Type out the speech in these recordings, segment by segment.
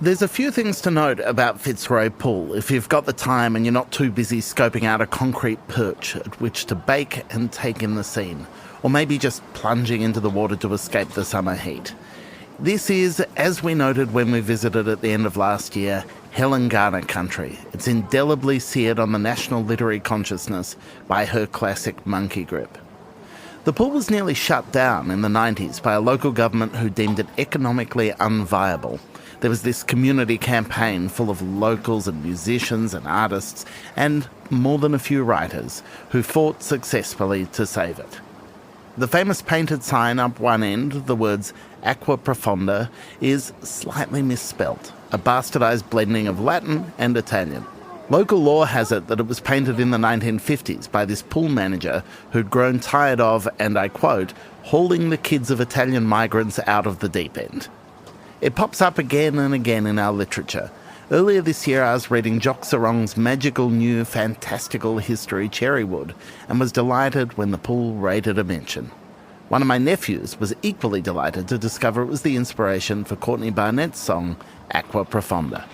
There's a few things to note about Fitzroy Pool if you've got the time and you're not too busy scoping out a concrete perch at which to bake and take in the scene, or maybe just plunging into the water to escape the summer heat. This is, as we noted when we visited at the end of last year, Helen Garner country. It's indelibly seared on the national literary consciousness by her classic monkey grip. The pool was nearly shut down in the 90s by a local government who deemed it economically unviable. There was this community campaign full of locals and musicians and artists and more than a few writers who fought successfully to save it. The famous painted sign up one end, the words Aqua Profonda, is slightly misspelt, a bastardised blending of Latin and Italian. Local law has it that it was painted in the 1950s by this pool manager who'd grown tired of, and I quote, hauling the kids of Italian migrants out of the deep end. It pops up again and again in our literature. Earlier this year I was reading Jock Sarong's magical new fantastical history Cherrywood and was delighted when the pool rated a mention. One of my nephews was equally delighted to discover it was the inspiration for Courtney Barnett's song Aqua Profonda.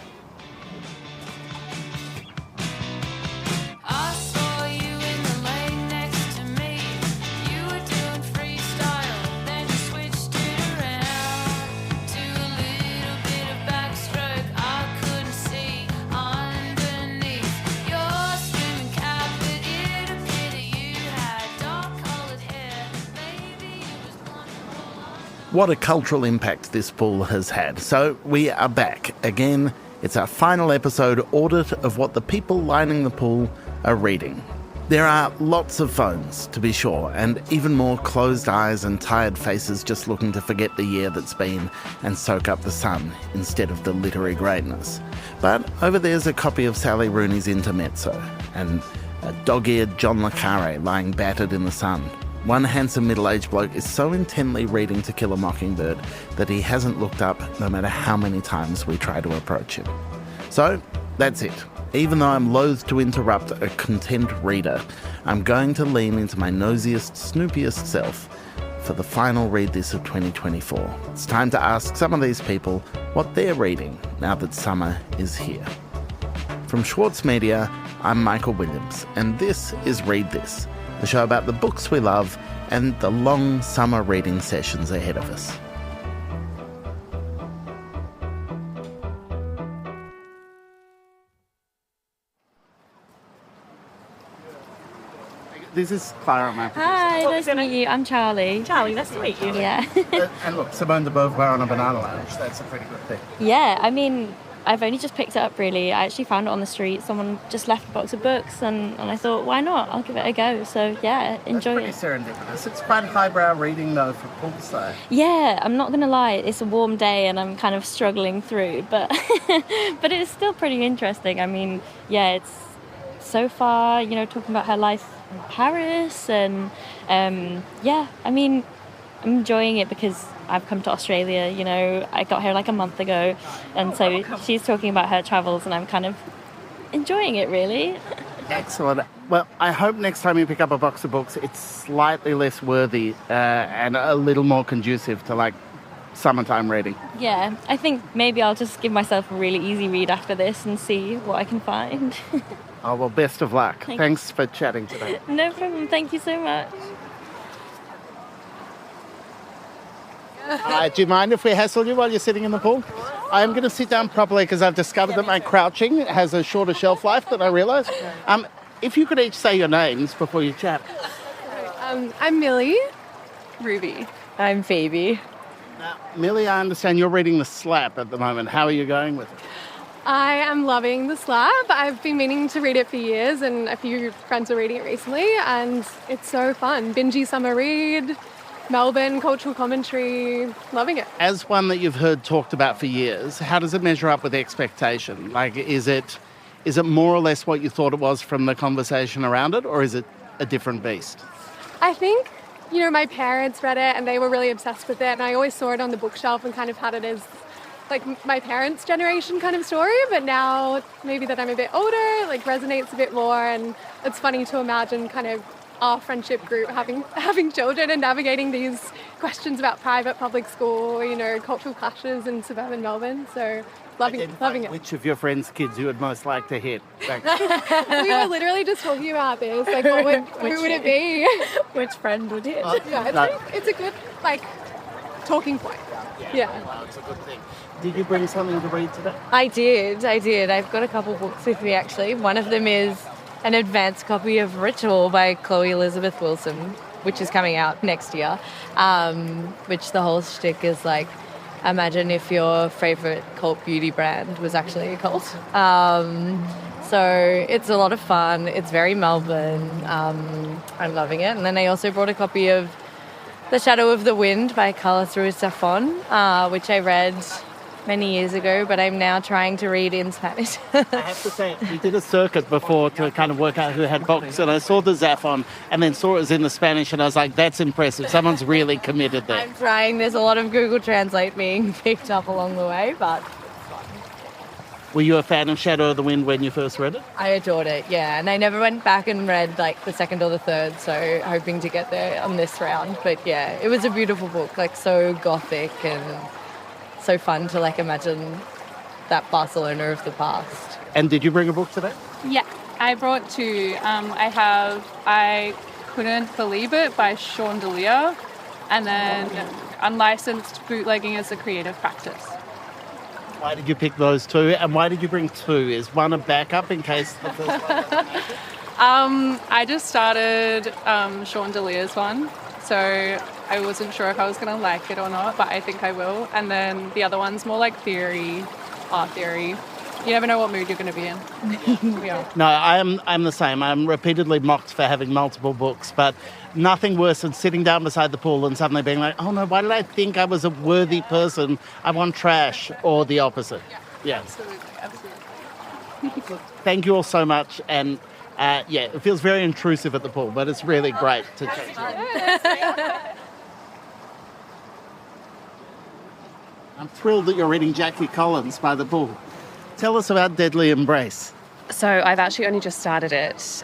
What a cultural impact this pool has had. So we are back. Again, it's our final episode audit of what the people lining the pool are reading. There are lots of phones, to be sure, and even more closed eyes and tired faces just looking to forget the year that's been and soak up the sun instead of the literary greatness. But over there's a copy of Sally Rooney's Intermezzo and a dog-eared John le Carré lying battered in the sun. One handsome middle-aged bloke is so intently reading To Kill a Mockingbird that he hasn't looked up no matter how many times we try to approach him. So, that's it. Even though I'm loath to interrupt a content reader, I'm going to lean into my nosiest, snoopiest self for the final Read This of 2024. It's time to ask some of these people what they're reading now that summer is here. From Schwartz Media, I'm Michael Williams, and this is Read This, the show about the books we love and the long summer reading sessions ahead of us. This is Clara, my producer. Hi, nice to meet you. I'm Charlie. Charlie, nice to meet you. Yeah. And look, Simone de Beauvoir on a banana lounge. That's a pretty good thing. Yeah, I mean, I've only just picked it up, really. I actually found it on the street. Someone just left a box of books, and I thought, why not? I'll give it a go. So, yeah, enjoy it. It's pretty serendipitous. It's quite highbrow reading, though, for poolside. Yeah, I'm not going to lie. It's a warm day, and I'm kind of struggling through, but but it's still pretty interesting. I mean, yeah, it's so far, talking about her life in Paris, and yeah, I mean, I'm enjoying it because I've come to Australia, I got here like a month ago, and so she's talking about her travels and I'm kind of enjoying it, really. Excellent. Well, I hope next time you pick up a box of books, it's slightly less worthy and a little more conducive to like summertime reading. Yeah, I think maybe I'll just give myself a really easy read after this and see what I can find. Oh, well, best of luck. Thanks for chatting today. No problem. Thank you so much. Do you mind if we hassle you while you're sitting in the pool? I'm going to sit down properly because I've discovered that my crouching has a shorter shelf life than I realised. If you could each say your names before you chat. I'm Millie. Ruby. I'm Phoebe. Now, Millie, I understand you're reading The Slap at the moment. How are you going with it? I am loving The Slab. I've been meaning to read it for years, and a few friends are reading it recently, and it's so fun. Bingey summer read, Melbourne cultural commentary, loving it. As one that you've heard talked about for years, how does it measure up with expectation? Like, is it more or less what you thought it was from the conversation around it, or is it a different beast? I think, my parents read it and they were really obsessed with it, and I always saw it on the bookshelf and kind of had it as like my parents' generation kind of story, but now maybe that I'm a bit older, resonates a bit more, and it's funny to imagine kind of our friendship group having children and navigating these questions about private, public school, cultural clashes in suburban Melbourne. So loving it. Which of your friends' kids you would most like to hit? We were literally just talking about this. Like, who would it be? Which friend would it? It's a good, talking point. Yeah. Well, it's a good thing. Did you bring something to read today? I did. I've got a couple books with me, actually. One of them is an advanced copy of Ritual by Chloe Elizabeth Wilson, which is coming out next year, which the whole shtick is like, imagine if your favourite cult beauty brand was actually a cult. So it's a lot of fun. It's very Melbourne. I'm loving it. And then I also brought a copy of The Shadow of the Wind by Carlos Ruiz Zafón, which I read many years ago, but I'm now trying to read in Spanish. I have to say, we did a circuit before to kind of work out who had books, and I saw the Zafón and then saw it was in the Spanish, and I was like, that's impressive. Someone's really committed there. I'm trying. There's a lot of Google Translate being picked up along the way, but Were you a fan of Shadow of the Wind when you first read it? I adored it, yeah. And I never went back and read the second or the third, so hoping to get there on this round. But yeah, it was a beautiful book, so gothic and so fun to imagine that Barcelona of the past. And did you bring a book today? Yeah, I brought two. I Couldn't Believe It by Chandelier, and then Unlicensed Bootlegging is a Creative Practice. Why did you pick those two, and why did you bring two? Is one a backup in case the first one doesn't make it? I just started Chandelier's one, so I wasn't sure if I was going to like it or not, but I think I will. And then the other one's more theory, art theory. You never know what mood you're going to be in. Yeah. No, I'm the same. I'm repeatedly mocked for having multiple books, but nothing worse than sitting down beside the pool and suddenly being like, oh no, why did I think I was a worthy person? I want trash, or the opposite. Yeah. Absolutely. Thank you all so much, and it feels very intrusive at the pool, but it's really great to chat to you. I'm thrilled that you're reading Jackie Collins by the pool. Tell us about Deadly Embrace. So I've actually only just started it.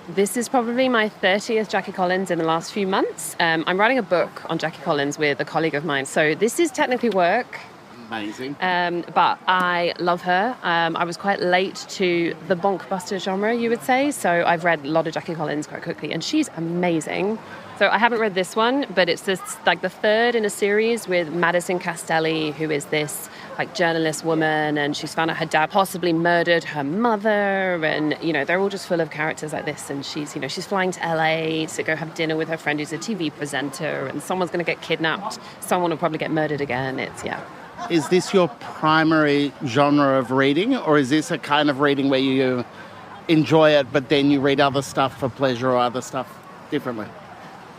This is probably my 30th Jackie Collins in the last few months. I'm writing a book on Jackie Collins with a colleague of mine. So this is technically work. Amazing. But I love her. I was quite late to the bonkbuster genre, you would say. So I've read a lot of Jackie Collins quite quickly, and she's amazing. So I haven't read this one, but it's the third in a series with Madison Castelli, who is this journalist woman, and she's found out her dad possibly murdered her mother, and they're all just full of characters like this. And she's flying to LA to go have dinner with her friend who's a TV presenter, and someone's going to get kidnapped. Someone will probably get murdered again. Is this your primary genre of reading, or is this a kind of reading where you enjoy it, but then you read other stuff for pleasure or other stuff differently?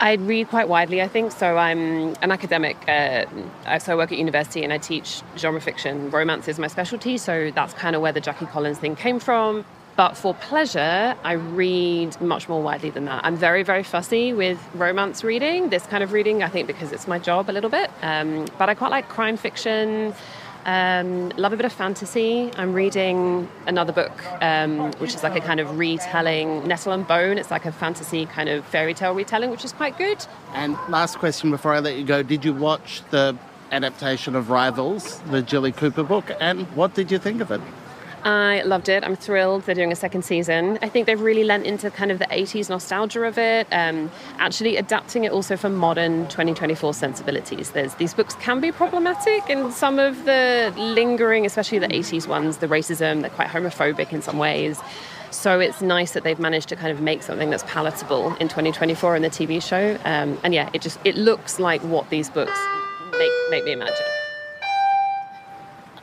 I read quite widely, I think. So I'm an academic. So I work at university and I teach genre fiction. Romance is my specialty, so that's kind of where the Jackie Collins thing came from. But for pleasure, I read much more widely than that. I'm very, very fussy with romance reading, this kind of reading, I think because it's my job a little bit. But I quite like crime fiction, love a bit of fantasy. I'm reading another book, which is a kind of retelling, Nettle and Bone. It's a fantasy kind of fairy tale retelling, which is quite good. And last question before I let you go, did you watch the adaptation of Rivals, the Jilly Cooper book, and what did you think of it? I loved it. I'm thrilled they're doing a second season. I think they've really lent into kind of the 80s nostalgia of it, actually adapting it also for modern 2024 sensibilities. These books can be problematic in some of the lingering, especially the 80s ones, the racism, they're quite homophobic in some ways. So it's nice that they've managed to kind of make something that's palatable in 2024 in the TV show. It looks like what these books make me imagine.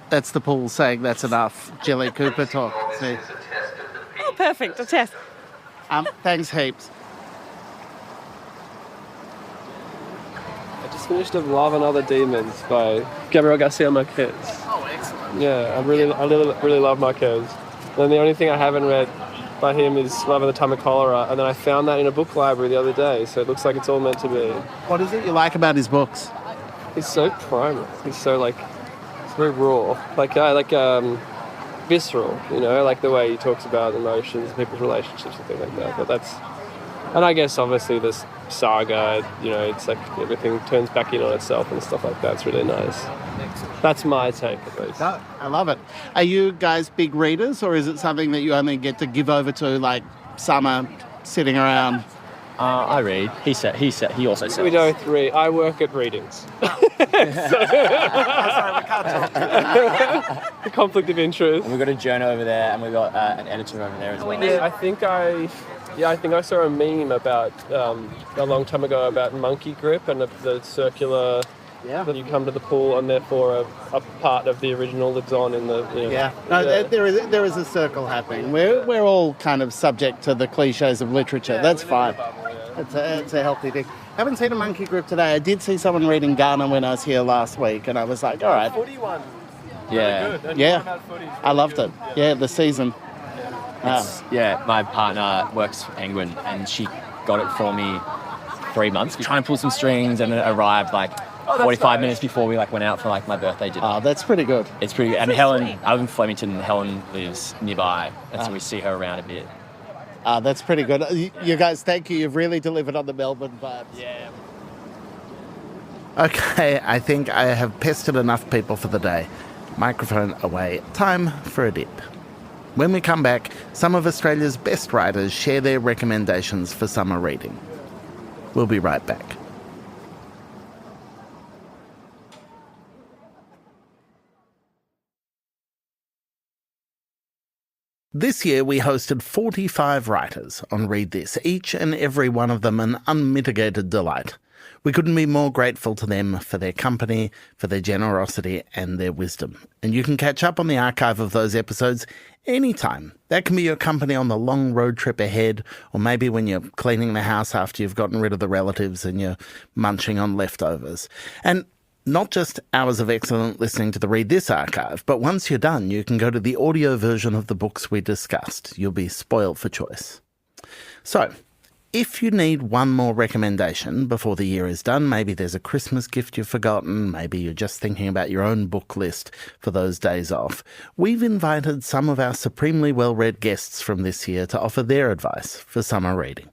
That's the pool saying that's enough. Jilly Cooper talk. See? Oh, perfect. A test. Thanks heaps. I just finished Love and Other Demons by Gabriel Garcia Marquez. Oh, excellent. Yeah, I really love Marquez. And the only thing I haven't read by him is Love in the Time of Cholera, and then I found that in a book library the other day, so it looks like it's all meant to be. What is it you like about his books? He's so primal. He's so it's very raw. I like visceral, the way he talks about emotions, people's relationships and things like that. But And I guess obviously this saga, it's like everything turns back in on itself and stuff like that. It's really nice. That's my take, at least. No, I love it. Are you guys big readers, or is it something that you only get to give over to, like, Summer sitting around? I read. He also sells. We both read. I work at readings. The conflict of interest. And we've got a journal over there, and we've got an editor over there as well. I think I saw a meme about a long time ago about monkey grip and the circular. Yeah. That you come to the pool and therefore a part of the original lives on in the. Yeah. No, there is a circle happening. We're all kind of subject to the cliches of literature. Yeah, that's fine. It's a healthy thing. I haven't seen a monkey grip today. I did see someone reading Ghana when I was here last week, and I was like, all right. Footy one. Yeah. Really good. Yeah. I loved it. Yeah, the season. My partner works for Penguin, and she got it for me 3 months. We're trying to pull some strings, and it arrived 45 minutes before we went out for my birthday dinner. Oh, that's pretty good. It's pretty good. And Helen, I live in Flemington, and Helen lives nearby, and so we see her around a bit. That's pretty good. You guys, thank you. You've really delivered on the Melbourne vibes. Yeah. Okay, I think I have pestered enough people for the day. Microphone away. Time for a dip. When we come back, some of Australia's best writers share their recommendations for summer reading. We'll be right back. This year we hosted 45 writers on Read This, each and every one of them an unmitigated delight. We couldn't be more grateful to them for their company, for their generosity and their wisdom. And you can catch up on the archive of those episodes anytime. That can be your company on the long road trip ahead, or maybe when you're cleaning the house after you've gotten rid of the relatives and you're munching on leftovers. And not just hours of excellent listening to the Read This archive, but once you're done, you can go to the audio version of the books we discussed. You'll be spoiled for choice. So, if you need one more recommendation before the year is done, maybe there's a Christmas gift you've forgotten, maybe you're just thinking about your own book list for those days off, we've invited some of our supremely well-read guests from this year to offer their advice for summer reading.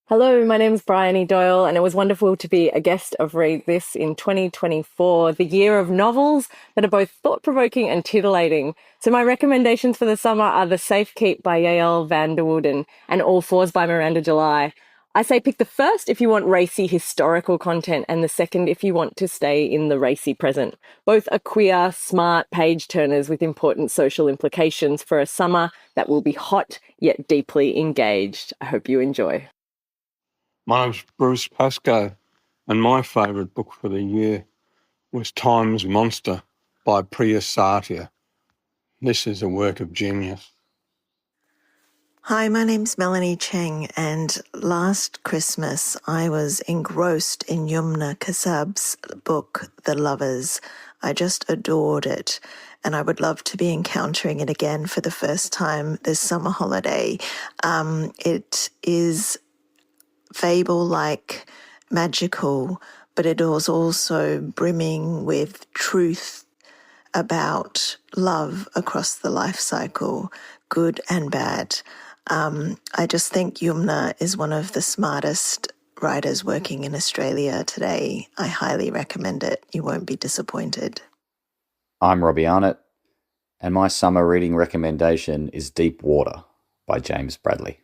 Hello, my name's Bryony Doyle, and it was wonderful to be a guest of Read This in 2024, the year of novels that are both thought-provoking and titillating. So my recommendations for the summer are The Safe Keep by Yael van der Woorden and All Fours by Miranda July. I say pick the first if you want racy historical content, and the second if you want to stay in the racy present. Both are queer, smart page-turners with important social implications for a summer that will be hot yet deeply engaged. I hope you enjoy. My name's Bruce Pascoe, and my favourite book for the year was Time's Monster by Priya Satia. This is a work of genius. Hi, my name's Melanie Cheng, and last Christmas I was engrossed in Yumna Kassab's book, The Lovers. I just adored it, and I would love to be encountering it again for the first time this summer holiday. It is fable-like, magical, but it was also brimming with truth about love across the life cycle, good and bad. I just think Yumna is one of the smartest writers working in Australia today. I highly recommend it. You won't be disappointed. I'm Robbie Arnott, and my summer reading recommendation is Deep Water by James Bradley.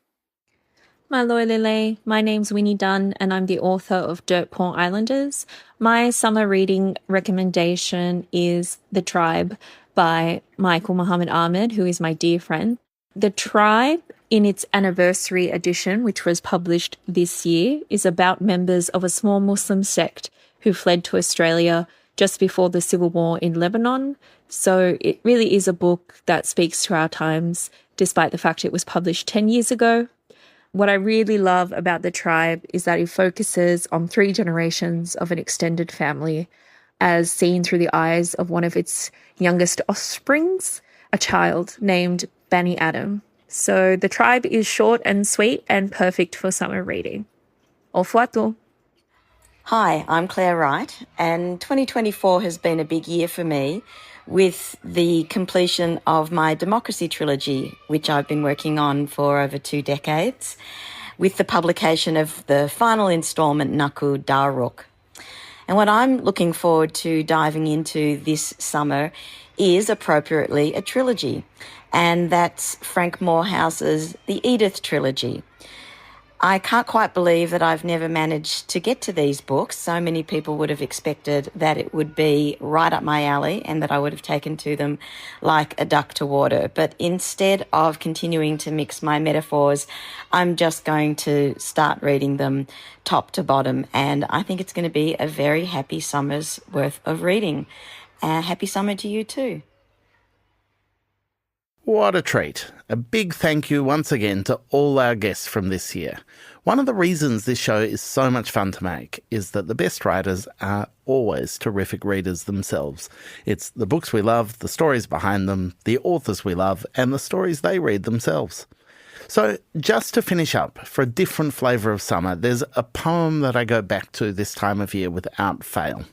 Maloi, my name's Winnie Dunn, and I'm the author of Dirt Poor Islanders. My summer reading recommendation is The Tribe by Michael Muhammad Ahmed, who is my dear friend. The Tribe, in its anniversary edition, which was published this year, is about members of a small Muslim sect who fled to Australia just before the civil war in Lebanon. So it really is a book that speaks to our times, despite the fact it was published 10 years ago. What I really love about The Tribe is that it focuses on 3 generations of an extended family as seen through the eyes of one of its youngest offsprings, a child named Bani Adam. So The Tribe is short and sweet and perfect for summer reading. Au revoir. Hi, I'm Claire Wright, and 2024 has been a big year for me with the completion of my Democracy trilogy, which I've been working on for over 2 decades. with the publication of the final instalment, Naku Daruk. And what I'm looking forward to diving into this summer is appropriately a trilogy, and that's Frank Morehouse's The Edith trilogy. I can't quite believe that I've never managed to get to these books. So many people would have expected that it would be right up my alley and that I would have taken to them like a duck to water. But instead of continuing to mix my metaphors, I'm just going to start reading them top to bottom. And I think it's going to be a very happy summer's worth of reading. Happy summer to you too. What a treat. A big thank you once again to all our guests from this year. One of the reasons this show is so much fun to make is that the best writers are always terrific readers themselves. It's the books we love, the stories behind them, the authors we love, and the stories they read themselves. So just to finish up, for a different flavour of summer, there's a poem that I go back to this time of year without fail.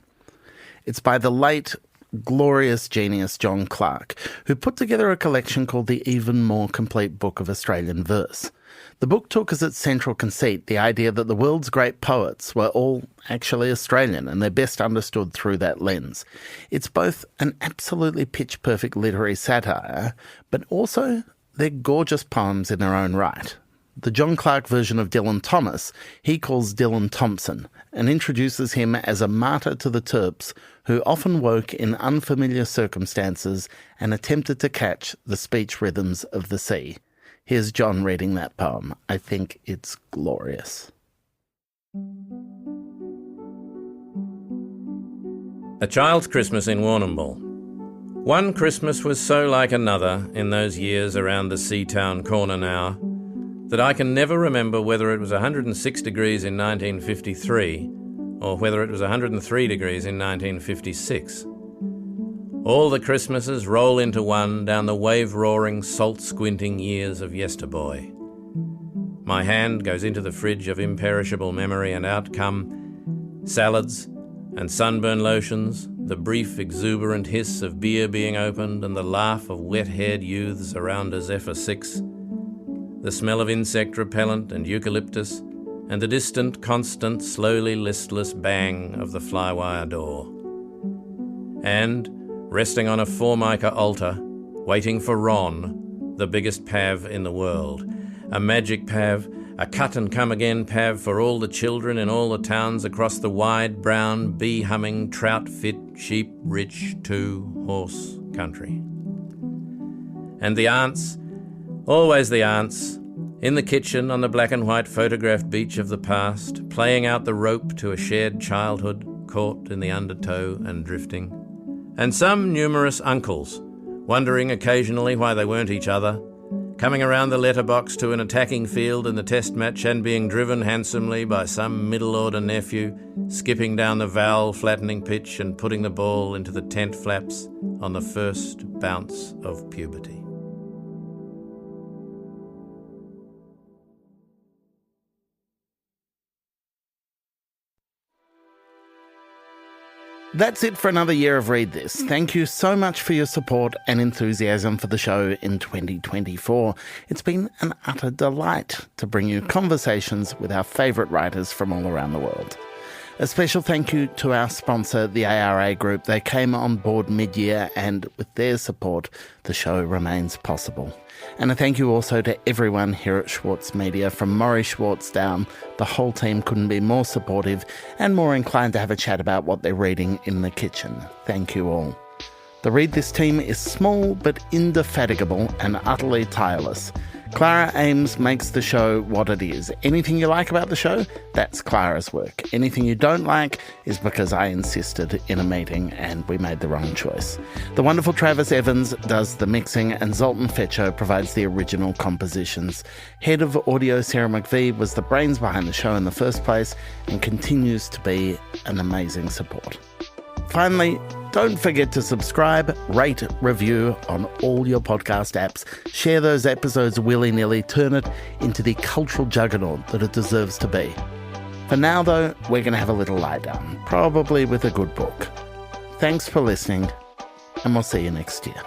It's by the late glorious genius John Clarke, who put together a collection called the Even More Complete Book of Australian Verse. The book took as its central conceit the idea that the world's great poets were all actually Australian, and they're best understood through that lens. It's both an absolutely pitch-perfect literary satire, but also they're gorgeous poems in their own right. The John Clarke version of Dylan Thomas, he calls Dylan Thompson, and introduces him as a martyr to the Terps who often woke in unfamiliar circumstances and attempted to catch the speech rhythms of the sea. Here's John reading that poem. I think it's glorious. A Child's Christmas in Warrnambool. One Christmas was so like another in those years around the Seatown corner now, that I can never remember whether it was 106 degrees in 1953 or whether it was 103 degrees in 1956. All the Christmases roll into one down the wave-roaring, salt-squinting years of yesterboy. My hand goes into the fridge of imperishable memory, and out come salads and sunburn lotions, the brief exuberant hiss of beer being opened, and the laugh of wet-haired youths around a Zephyr 6, the smell of insect repellent and eucalyptus, and the distant, constant, slowly listless bang of the flywire door. And, resting on a Formica altar, waiting for Ron, the biggest pav in the world, a magic pav, a cut-and-come-again pav for all the children in all the towns across the wide, brown, bee-humming, trout-fit, sheep-rich, two-horse country. And the aunts, always the aunts, in the kitchen on the black and white photographed beach of the past, playing out the rope to a shared childhood caught in the undertow and drifting. And some numerous uncles, wondering occasionally why they weren't each other, coming around the letterbox to an attacking field in the test match and being driven handsomely by some middle-order nephew, skipping down the vowel-flattening pitch and putting the ball into the tent flaps on the first bounce of puberty. That's it for another year of Read This. Thank you so much for your support and enthusiasm for the show in 2024. It's been an utter delight to bring you conversations with our favourite writers from all around the world. A special thank you to our sponsor, the ARA Group. They came on board mid-year, and with their support, the show remains possible. And a thank you also to everyone here at Schwartz Media. From Maury Schwartz down, the whole team couldn't be more supportive and more inclined to have a chat about what they're reading in the kitchen. Thank you all. The Read This team is small but indefatigable and utterly tireless. Clara Ames makes the show what it is. Anything you like about the show, that's Clara's work. Anything you don't like is because I insisted in a meeting and we made the wrong choice. The wonderful Travis Evans does the mixing and Zoltan Fetcho provides the original compositions. Head of audio Sarah McVie was the brains behind the show in the first place and continues to be an amazing support. Finally, don't forget to subscribe, rate, review on all your podcast apps. Share those episodes willy-nilly. Turn it into the cultural juggernaut that it deserves to be. For now, though, we're going to have a little lie down, probably with a good book. Thanks for listening, and we'll see you next year.